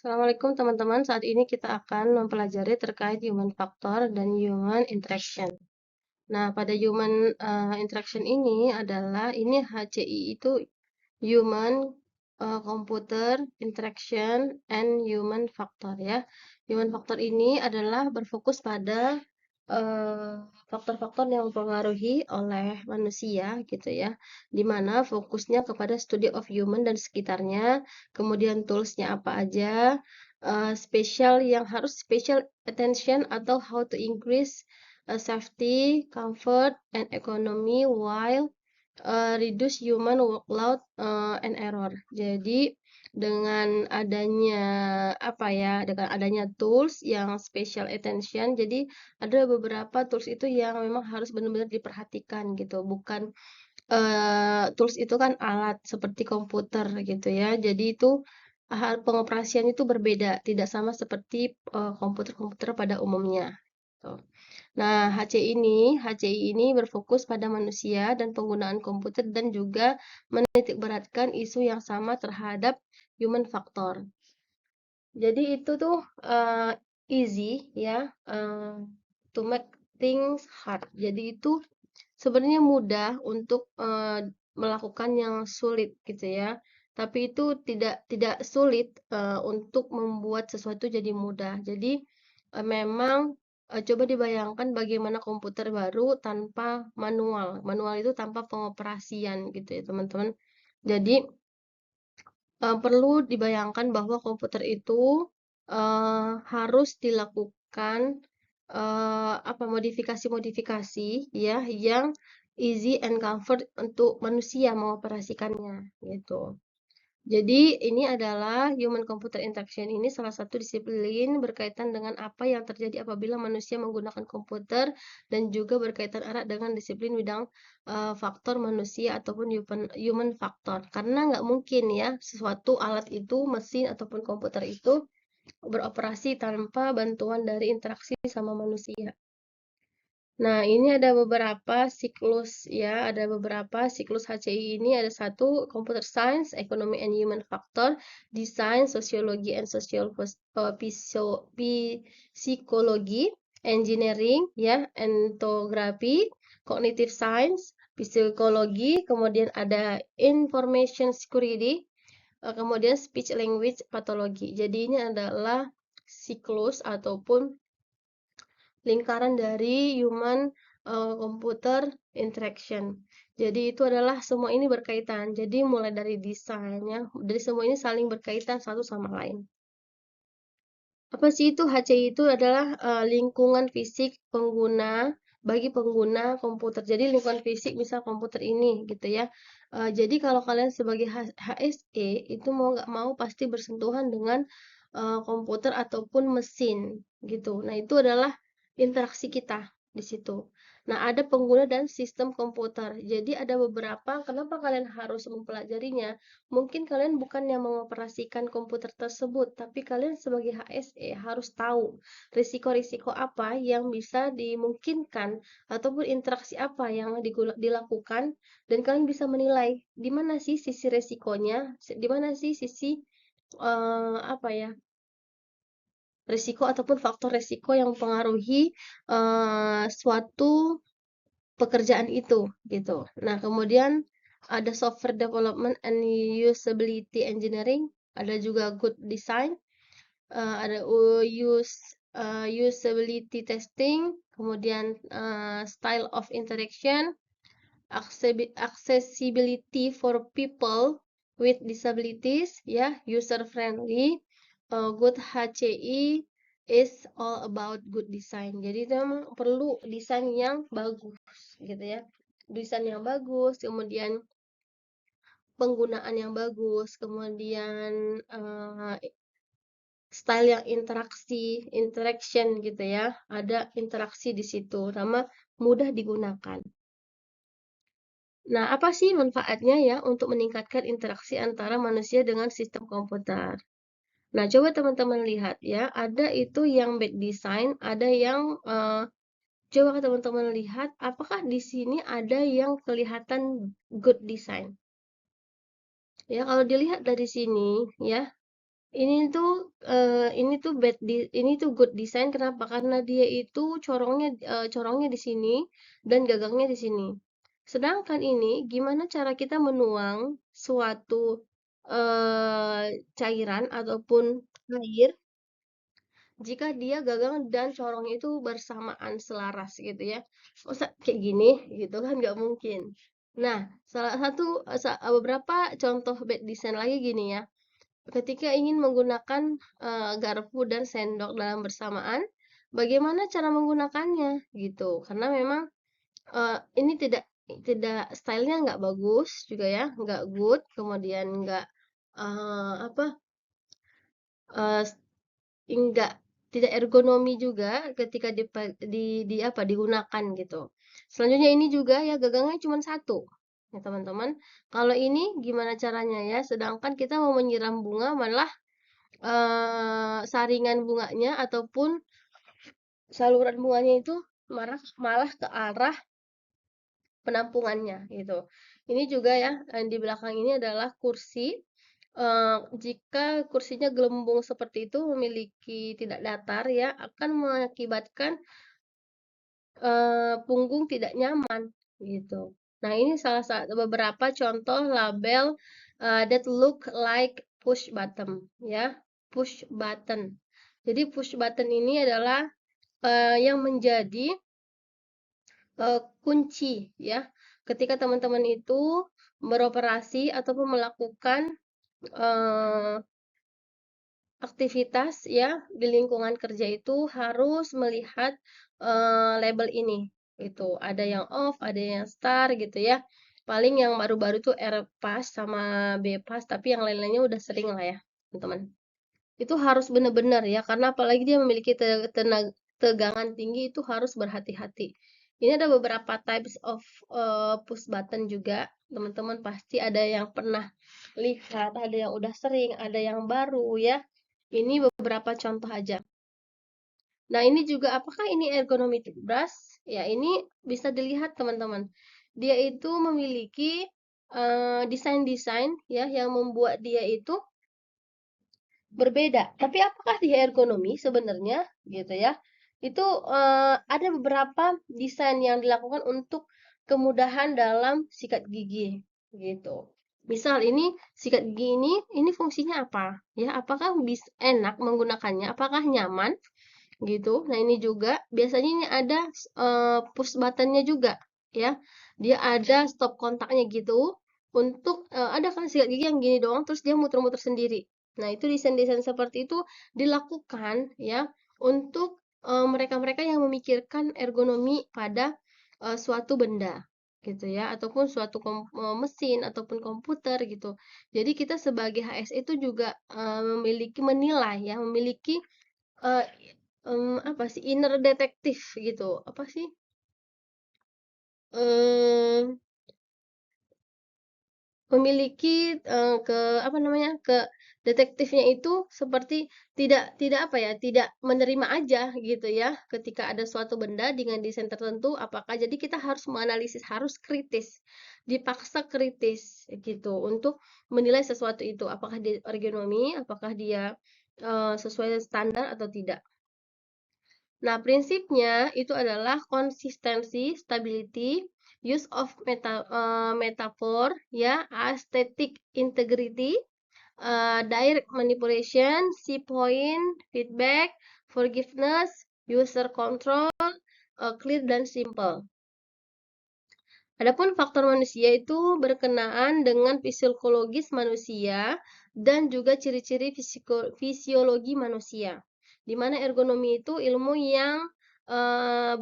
Assalamualaikum teman-teman, saat ini kita akan mempelajari terkait human factor dan human interaction. Nah, pada human interaction ini adalah, ini HCI itu human computer interaction and human factor ya. Human factor ini adalah berfokus pada faktor-faktor yang mempengaruhi oleh manusia gitu ya, di mana fokusnya kepada study of human dan sekitarnya, kemudian toolsnya apa aja, special yang harus special attention atau how to increase safety, comfort, and economy while reduce human workload and error. Jadi dengan adanya dengan adanya tools yang special attention, jadi ada beberapa tools itu yang memang harus benar-benar diperhatikan gitu, bukan tools itu kan alat seperti komputer gitu ya. Jadi itu pengoperasian itu berbeda, tidak sama seperti komputer-komputer pada umumnya. Tuh. Nah, HCI ini berfokus pada manusia dan penggunaan komputer dan juga menitikberatkan isu yang sama terhadap human factor. Jadi itu tuh easy ya, to make things hard. Jadi itu sebenarnya mudah untuk melakukan yang sulit gitu ya. Tapi itu tidak sulit untuk membuat sesuatu jadi mudah. Jadi memang coba dibayangkan bagaimana komputer baru tanpa manual. Manual itu tanpa pengoperasian gitu ya, teman-teman. Jadi perlu dibayangkan bahwa komputer itu harus dilakukan modifikasi-modifikasi ya yang easy and comfort untuk manusia mengoperasikannya gitu. Jadi ini adalah human computer interaction, ini salah satu disiplin berkaitan dengan apa yang terjadi apabila manusia menggunakan komputer dan juga berkaitan erat dengan disiplin bidang faktor manusia ataupun human factor. Karena nggak mungkin ya sesuatu alat itu, mesin ataupun komputer itu beroperasi tanpa bantuan dari interaksi sama manusia. Nah, ini ada beberapa siklus ya, ada beberapa siklus HCI ini, ada satu computer science, economy and human factor, design, sociology and psychology, engineering ya, ethnography, cognitive science, psikologi, kemudian ada information security, kemudian speech language pathology. Jadi ini adalah siklus ataupun lingkaran dari human computer interaction. Jadi itu adalah semua ini berkaitan. Jadi mulai dari desainnya, dari semua ini saling berkaitan satu sama lain. Apa sih itu? HCI itu adalah lingkungan fisik pengguna bagi pengguna komputer. Jadi lingkungan fisik misal komputer ini gitu ya. Jadi kalau kalian sebagai HSE itu mau nggak mau pasti bersentuhan dengan komputer ataupun mesin gitu. Nah itu adalah interaksi kita di situ. Nah ada pengguna dan sistem komputer. Jadi ada beberapa. Kenapa kalian harus mempelajarinya? Mungkin kalian bukan yang mengoperasikan komputer tersebut, tapi kalian sebagai HSE harus tahu risiko-risiko apa yang bisa dimungkinkan ataupun interaksi apa yang dilakukan dan kalian bisa menilai di mana sih sisi resikonya, di mana sih sisi risiko ataupun faktor resiko yang mempengaruhi suatu pekerjaan itu gitu. Nah, kemudian ada software development and usability engineering, ada juga good design, ada usability testing, kemudian style of interaction, accessibility for people with disabilities, ya, user friendly, good HCI is all about good design. Jadi itu memang perlu desain yang bagus gitu ya. Desain yang bagus, kemudian penggunaan yang bagus, kemudian style yang interaction gitu ya. Ada interaksi di situ, sama mudah digunakan. Nah, apa sih manfaatnya ya untuk meningkatkan interaksi antara manusia dengan sistem komputer? Nah, coba teman-teman lihat ya, ada itu yang bad design, ada yang coba teman-teman lihat apakah di sini ada yang kelihatan good design. Ya, kalau dilihat dari sini ya, Ini tuh ini tuh good design kenapa? Karena dia itu corongnya di sini dan gagangnya di sini. Sedangkan ini gimana cara kita menuang suatu cairan ataupun air jika dia gagang dan corongnya itu bersamaan selaras gitu ya. Masa kayak gini gitu kan nggak mungkin. Nah, salah satu beberapa contoh bad design lagi gini ya. Ketika ingin menggunakan garpu dan sendok dalam bersamaan, bagaimana cara menggunakannya gitu? Karena memang ini tidak tidak stylenya nggak bagus juga ya, nggak good, kemudian nggak apa eh, nggak tidak ergonomi juga ketika di apa digunakan gitu. Selanjutnya ini juga ya gagangnya cuma satu. Ya teman-teman, kalau ini gimana caranya ya? Sedangkan kita mau menyiram bunga malah saringan bunganya ataupun saluran bunganya itu malah ke arah penampungannya gitu. Ini juga ya, yang di belakang ini adalah kursi. Jika kursinya gelembung seperti itu memiliki tidak datar ya akan mengakibatkan punggung tidak nyaman gitu. Nah, ini salah satu beberapa contoh label that look like push button ya, push button. Jadi push button ini adalah yang menjadi kunci ya ketika teman-teman itu beroperasi ataupun melakukan eh, aktivitas ya di lingkungan kerja itu harus melihat label ini itu ada yang off ada yang star gitu ya paling yang baru-baru tuh R pass sama B pass tapi yang lain-lainnya udah sering lah ya teman-teman itu harus benar-benar ya karena apalagi dia memiliki tegangan tinggi itu harus berhati-hati ini ada beberapa types of push button juga teman-teman pasti ada yang pernah lihat ada yang udah sering ada yang baru ya ini beberapa contoh aja. Nah, ini juga apakah ini ergonomic brush? Ya, ini bisa dilihat teman-teman. Dia itu memiliki desain-desain ya yang membuat dia itu berbeda. Tapi apakah dia ergonomi sebenarnya gitu ya? Itu ada beberapa desain yang dilakukan untuk kemudahan dalam sikat gigi gitu. Misal ini sikat gigi ini fungsinya apa? Ya, apakah bisa enak menggunakannya? Apakah nyaman? Gitu. Nah, ini juga biasanya ini ada push buttonnya juga ya. Dia ada stop kontaknya gitu untuk ada kan sikat gigi yang gini doang terus dia muter-muter sendiri. Nah, itu desain-desain seperti itu dilakukan ya untuk mereka-mereka yang memikirkan ergonomi pada suatu benda gitu ya ataupun suatu mesin ataupun komputer gitu. Jadi kita sebagai HS itu juga memiliki menilai ya, memiliki eh, apa sih inner detektif gitu apa sih eh memiliki ke apa namanya ke detektifnya itu seperti tidak apa ya tidak menerima aja gitu ya ketika ada suatu benda dengan desain tertentu apakah jadi kita harus menganalisis harus kritis dipaksa kritis gitu untuk menilai sesuatu itu apakah dia ergonomi apakah dia sesuai standar atau tidak. Nah, prinsipnya itu adalah konsistensi, stability, use of metaphor, ya, aesthetic integrity, direct manipulation, see point, feedback, forgiveness, user control, clear dan simple. Adapun faktor manusia itu berkenaan dengan fisiologis manusia dan juga ciri-ciri fisiologi manusia. Di mana ergonomi itu ilmu yang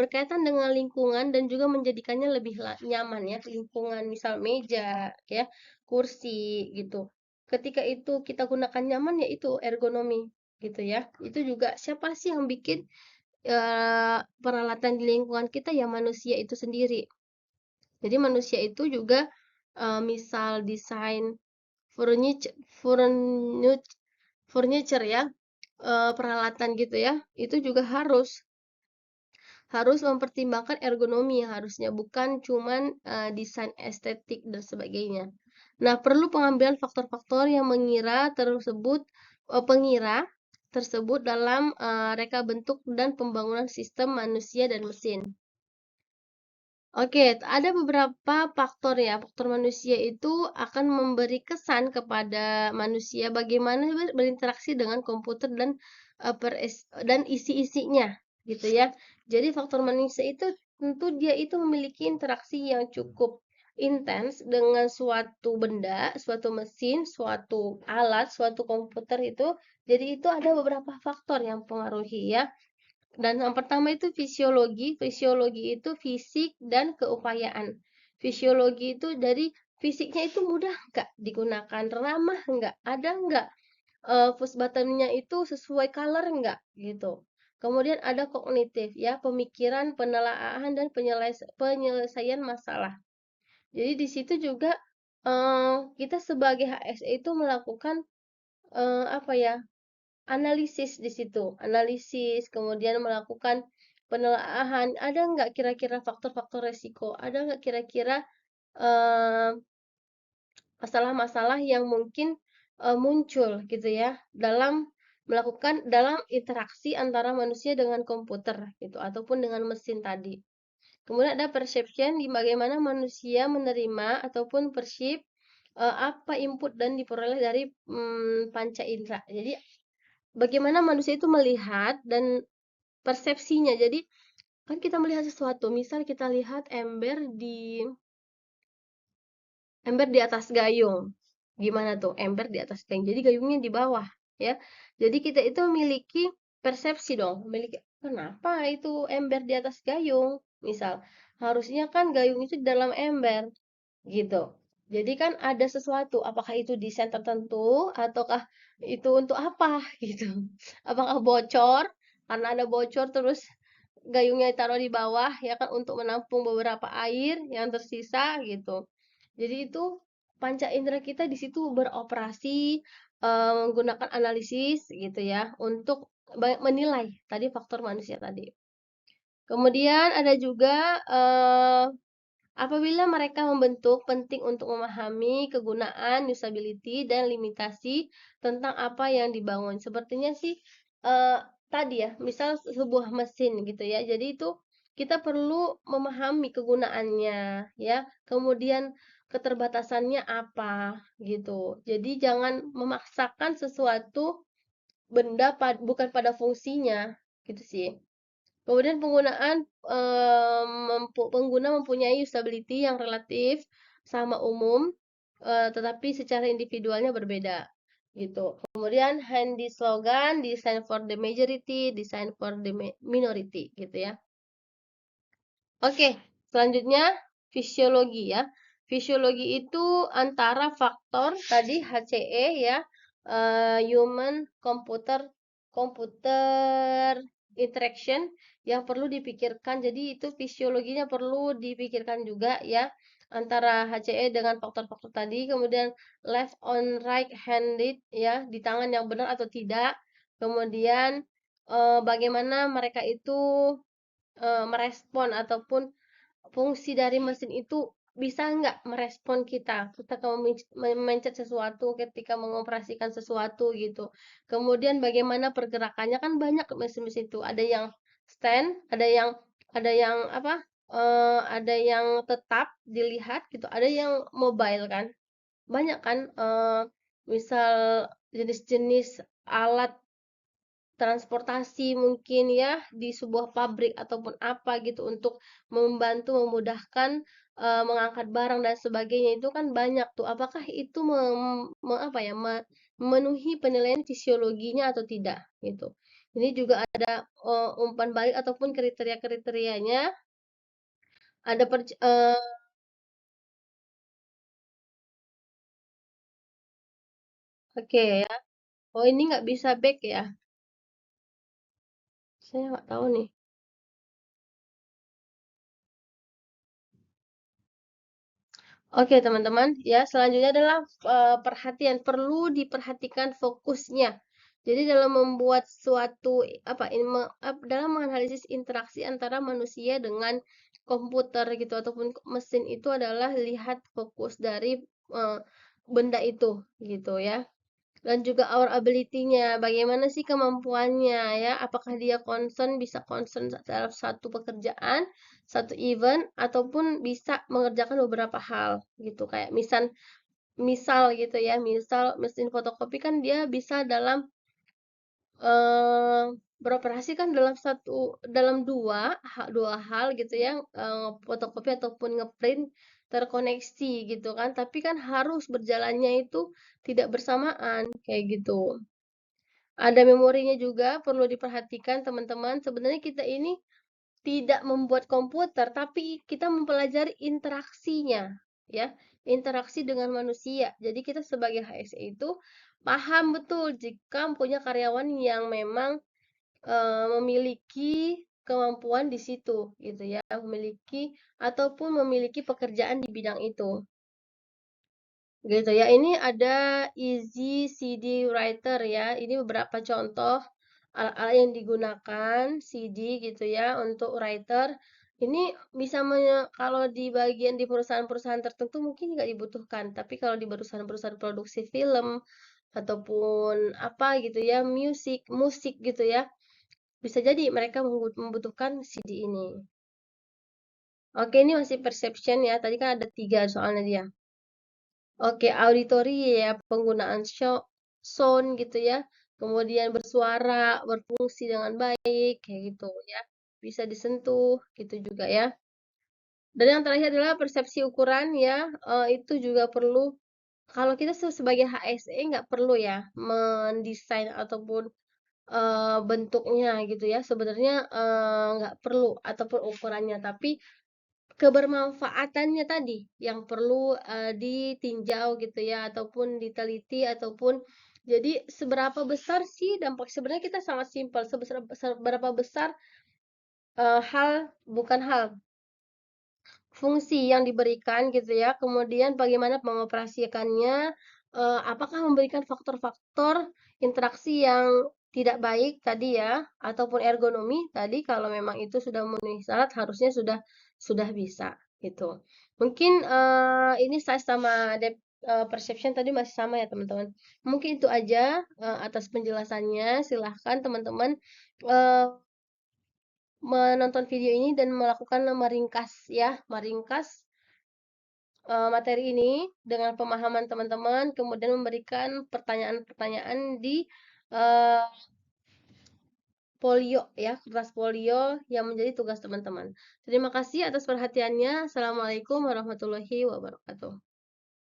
berkaitan dengan lingkungan dan juga menjadikannya lebih nyaman ya, lingkungan misal meja, ya, kursi gitu. Ketika itu kita gunakan nyaman ya itu ergonomi gitu ya. Itu juga siapa sih yang bikin peralatan di lingkungan kita ya manusia itu sendiri. Jadi manusia itu juga misal desain furniture, furniture ya, peralatan gitu ya, itu juga harus harus mempertimbangkan ergonomi harusnya bukan cuman desain estetik dan sebagainya. Nah, perlu pengambilan faktor-faktor yang mengira tersebut pengira tersebut dalam reka bentuk dan pembangunan sistem manusia dan mesin. Oke, ada beberapa faktor ya. Faktor manusia itu akan memberi kesan kepada manusia bagaimana berinteraksi dengan komputer dan dan isi-isinya, gitu ya. Jadi faktor manusia itu tentu dia itu memiliki interaksi yang cukup intens dengan suatu benda, suatu mesin, suatu alat, suatu komputer itu. Jadi itu ada beberapa faktor yang mempengaruhi ya. Dan yang pertama itu fisiologi. Fisiologi itu fisik dan keupayaan. Fisiologi itu dari fisiknya itu mudah nggak digunakan, ramah nggak, ada nggak push buttonnya itu sesuai color nggak gitu. Kemudian ada kognitif ya, pemikiran, penelaahan dan penyelesaian masalah. Jadi di situ juga kita sebagai HSE itu melakukan apa ya, analisis di situ, analisis, kemudian melakukan penelaahan, ada nggak kira-kira faktor-faktor resiko, ada nggak kira-kira eh, masalah-masalah yang mungkin muncul gitu ya dalam interaksi antara manusia dengan komputer gitu ataupun dengan mesin tadi. Kemudian ada perception di bagaimana manusia menerima ataupun perceive apa input dan diperoleh dari panca indera. Jadi bagaimana manusia itu melihat dan persepsinya. Jadi kan kita melihat sesuatu, misal kita lihat ember di atas gayung. Gimana tuh? Ember di atas gayung. Jadi gayungnya di bawah, ya. Jadi kita itu memiliki persepsi dong, memiliki kenapa itu ember di atas gayung? Misal, harusnya kan gayung itu di dalam ember, gitu. Jadi kan ada sesuatu, apakah itu desain tertentu ataukah itu untuk apa gitu. Apakah bocor? Karena ada bocor terus gayungnya ditaruh di bawah ya kan untuk menampung beberapa air yang tersisa gitu. Jadi itu panca indera kita di situ beroperasi menggunakan analisis gitu ya untuk menilai tadi faktor manusia tadi. Kemudian ada juga apabila mereka membentuk, penting untuk memahami kegunaan, usability, dan limitasi tentang apa yang dibangun. Sepertinya sih eh, tadi ya, misal sebuah mesin gitu ya. Jadi itu kita perlu memahami kegunaannya ya. Kemudian keterbatasannya apa gitu. Jadi jangan memaksakan sesuatu benda bukan pada fungsinya gitu sih. Kemudian penggunaan pengguna mempunyai usability yang relatif sama umum, tetapi secara individualnya berbeda gitu. Kemudian handy slogan, design for the majority, design for the minority gitu ya. Oke, selanjutnya fisiologi ya. Fisiologi itu antara faktor tadi HCE ya, human computer computer interaction yang perlu dipikirkan. Jadi itu fisiologinya perlu dipikirkan juga ya antara HCE dengan faktor-faktor tadi. Kemudian left on right handed ya, di tangan yang benar atau tidak. Kemudian bagaimana mereka itu merespon ataupun fungsi dari mesin itu bisa nggak merespon kita ketika memencet sesuatu, ketika mengoperasikan sesuatu gitu. Kemudian bagaimana pergerakannya kan banyak mesin-mesin itu. Ada yang stand, ada yang apa? Ada yang tetap dilihat gitu, ada yang mobile kan. Banyak kan misal jenis-jenis alat transportasi mungkin ya di sebuah pabrik ataupun apa gitu untuk membantu memudahkan mengangkat barang dan sebagainya itu kan banyak tuh. Apakah itu apa ya memenuhi penilaian fisiologinya atau tidak gitu. Ini juga ada umpan balik ataupun kriteria-kriterianya. Ada oke ya. Oh ini nggak bisa back ya. Saya nggak tahu nih. Oke, teman-teman, ya selanjutnya adalah perhatian, perlu diperhatikan fokusnya. Jadi dalam membuat suatu apa ini dalam menganalisis interaksi antara manusia dengan komputer gitu ataupun mesin itu adalah lihat fokus dari eh, benda itu gitu ya. dan juga our ability-nya, bagaimana sih kemampuannya ya, apakah dia bisa concern dalam satu pekerjaan, satu event, ataupun bisa mengerjakan beberapa hal gitu, kayak misal misal gitu ya, misal mesin fotokopi kan dia bisa eh, beroperasi kan dalam dua hal gitu ya, fotokopi ataupun ngeprint terkoneksi gitu kan, tapi kan harus berjalannya itu tidak bersamaan kayak gitu. Ada memorinya juga perlu diperhatikan teman-teman. Sebenarnya kita ini tidak membuat komputer, tapi kita mempelajari interaksinya, ya, interaksi dengan manusia. Jadi kita sebagai HSE itu paham betul jika punya karyawan yang memang memiliki kemampuan di situ, gitu ya, memiliki pekerjaan di bidang itu. Gitu ya. Ini ada Easy CD Writer ya. Ini beberapa contoh alat-alat yang digunakan CD gitu ya untuk writer. Ini kalau di bagian di perusahaan-perusahaan tertentu mungkin nggak dibutuhkan, tapi kalau di perusahaan-perusahaan produksi film ataupun apa gitu ya, musik gitu ya, bisa jadi mereka membutuhkan CD ini. Oke, ini masih perception ya. Tadi kan ada 3 soalnya dia. Oke, auditory ya, penggunaan sound gitu ya. Kemudian bersuara, berfungsi dengan baik, kayak gitu ya. Bisa disentuh, gitu juga ya. Dan yang terakhir adalah persepsi ukuran ya. Itu juga perlu, kalau kita sebagai HSE nggak perlu ya mendesain ataupun bentuknya gitu ya. Sebenarnya nggak perlu ataupun ukurannya, tapi kebermanfaatannya tadi yang perlu ditinjau gitu ya, ataupun diteliti, ataupun jadi seberapa besar sih dampak, sebenarnya kita sangat simpel, seberapa besar bukan hal, fungsi yang diberikan gitu ya, kemudian bagaimana mengoperasikannya, apakah memberikan faktor-faktor interaksi yang tidak baik tadi ya, ataupun ergonomi tadi, kalau memang itu sudah memenuhi syarat harusnya sudah bisa gitu. Mungkin ini saya sama depth perception tadi masih sama ya teman-teman. Mungkin itu aja atas penjelasannya. Silahkan teman-teman eh, menonton video ini dan melakukan meringkas ya, meringkas materi ini dengan pemahaman teman-teman, kemudian memberikan pertanyaan-pertanyaan di eh, folio ya, kertas folio yang menjadi tugas teman-teman. Terima kasih atas perhatiannya. Assalamualaikum warahmatullahi wabarakatuh.